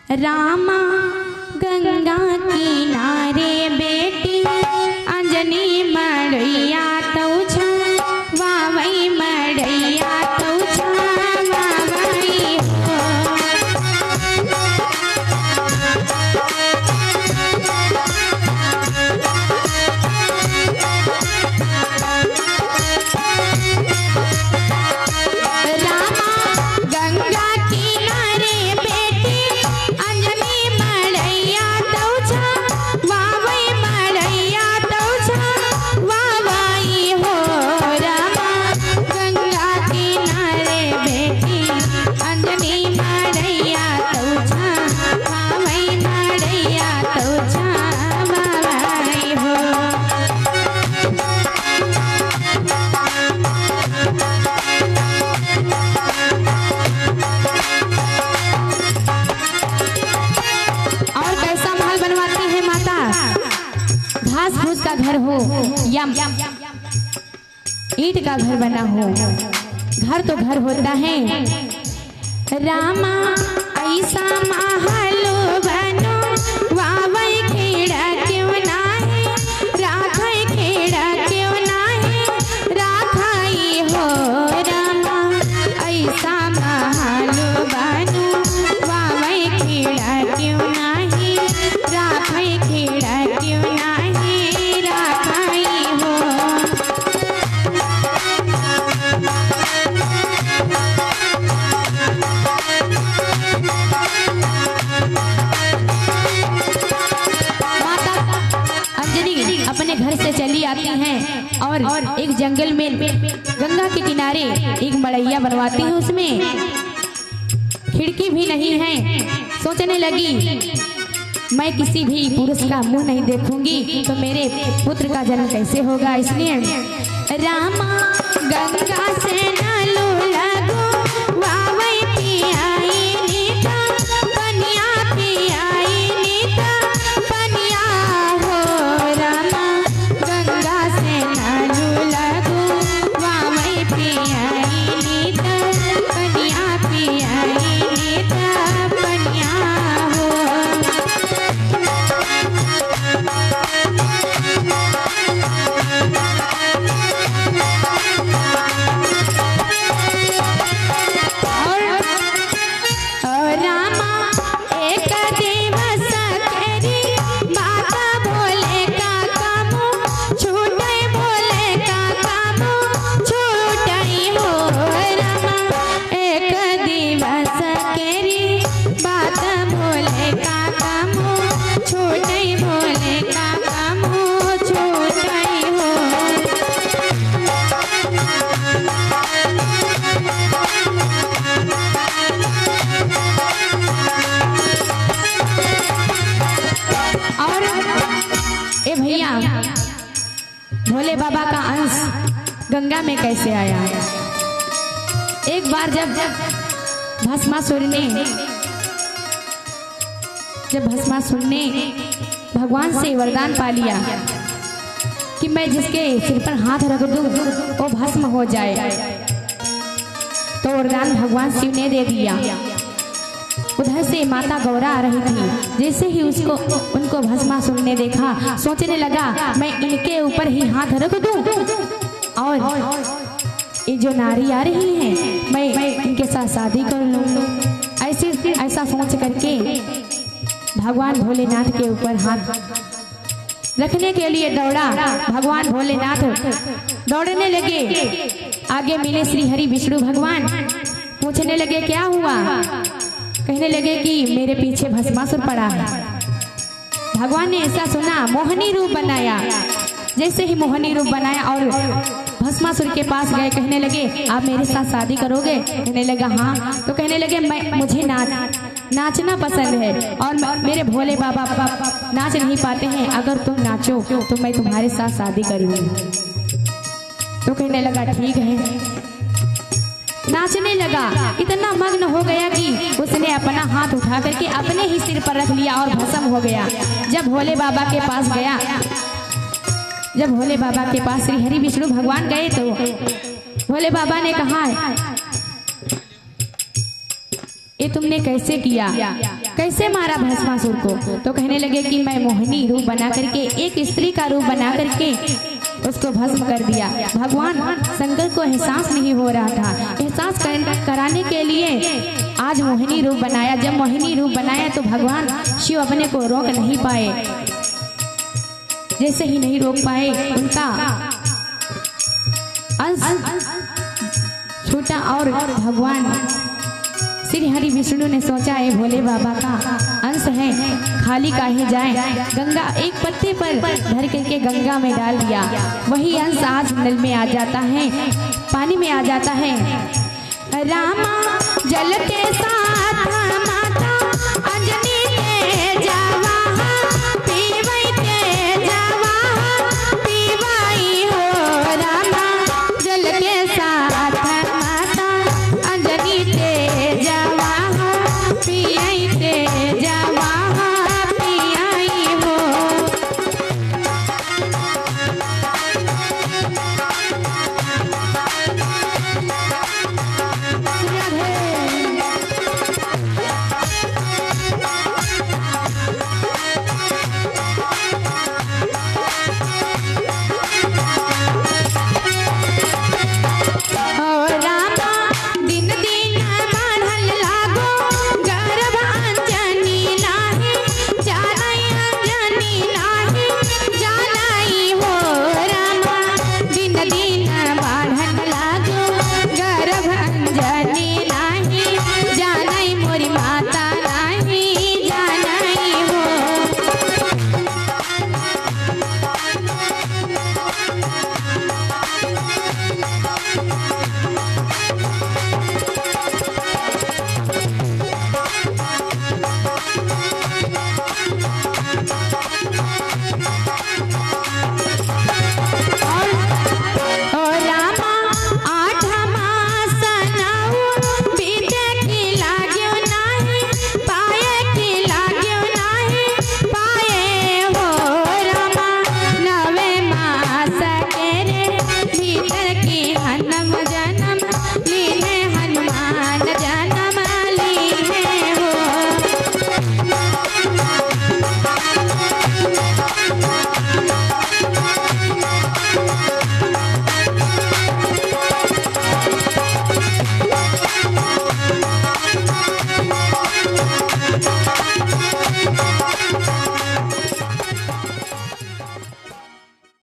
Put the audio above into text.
रामा गंगा किनारे बेटी अंजनी मड़ैया तौछा वावई मड़ैया तौछा वावई हो। रामा गंगा किनारे बेटी अंजनी मड़ैया तौछा वावई मड़ैया तौछा वावई हो। रामा गंगा किनारे बेटी अंजनी मड़ैया तौछा वावई मड़ैया तौछा वावई हो। और कैसा महल बनवाती है माता? घास फूस का घर हो या ईंट का घर बना हो, घर तो घर होता है। रामा ऐसा महल बनो वावई खेड़ा क्यों नाही राखई खेड़ा क्यों नाही राखई हो। रामा ऐसा महल बनो वावई खेड़ा क्यों नाही राखई खेड़ा क्यों नाही राखई हो। माता अंजनी अपने घर से चली आती हैं और एक जंगल में गंगा के किनारे एक मड़ैया बनवाती है। उसमें खिड़की भी नहीं है। सोचने लगी मैं किसी भी पुरुष का मुंह नहीं देखूंगी तो मेरे पुत्र का जन्म कैसे होगा। इसलिए रामा गंगा से नालू लगो वावई पियाई नीता पनिया पियाई नीता पनिया हो। रामा गंगा से नालू लगो वावई पियाई नीता पनिया पियाई नीता पनिया हो। और रामा एक दिवस केरी बात बोले का कामू छूटई बोले का कामू छूटई हो। रामा एक दिवस केरी बात बोले का कामू छूटई बोले का कामू छूटई हो। और ए भैया भोले बाबा का अंश गंगा में कैसे आया? एक बार जब भस्मासुर ने भगवान से वरदान पा लिया कि मैं जिसके सिर पर हाथ रख दूं वो भस्म हो जाए, तो वरदान भगवान शिव ने दे दिया। उधर से माता गौरा आ रही थी। जैसे ही उनको भस्मासुर ने देखा सोचने लगा मैं इनके ऊपर ही हाथ रख दूं और ये जो नारी आ रही है मैं इनके साथ शादी कर लूं। ऐसा सोच करके भगवान भोलेनाथ के ऊपर हाथ रखने के लिए दौड़ा। भगवान भोलेनाथ दौड़ने लगे। आगे मिले श्री हरि विष्णु भगवान। पूछने लगे क्या हुआ? कहने लगे कि मेरे पीछे भस्मासुर पड़ा है। भगवान ने ऐसा सुना मोहिनी रूप बनाया। जैसे ही मोहिनी रूप बनाया और भस्मासुर के पास गए, कहने लगे आप मेरे साथ शादी करोगे? कहने लगा हाँ। तो कहने लगे मुझे नाचना पसंद है और मेरे भोले बाबा नाच नहीं पाते हैं, अगर तुम नाचो तो मैं तुम्हारे साथ शादी करूंगी। तो कहने लगा ठीक है। नाचने लगा। इतना मग्न हो गया कि उसने अपना हाथ उठा करके अपने ही सिर पर रख लिया और भस्म हो गया। जब भोले बाबा के पास गया, जब भोले बाबा के पास श्री हरि विष्णु भगवान गए तो भोले बाबा ने कहा ये तुमने कैसे किया, कैसे मारा भस्मासुर को? तो कहने लगे कि मैं मोहिनी रूप बना करके, एक स्त्री का रूप बना करके उसको भस्म कर दिया। भगवान शंकर को एहसास नहीं हो रहा था, एहसास कराने के लिए आज मोहिनी रूप बनाया। जब मोहिनी रूप बनाया तो भगवान शिव अपने को रोक नहीं पाए। जैसे ही नहीं रोक पाए, उनका अंश छूटा और भगवान श्री हरि विष्णु ने सोचा है भोले बाबा का अंश है, खाली काहे जाए। गंगा एक पत्ते पर धर करके गंगा में डाल दिया। वही अंश आज नल में आ जाता है, पानी में आ जाता है। रामा जल के साथ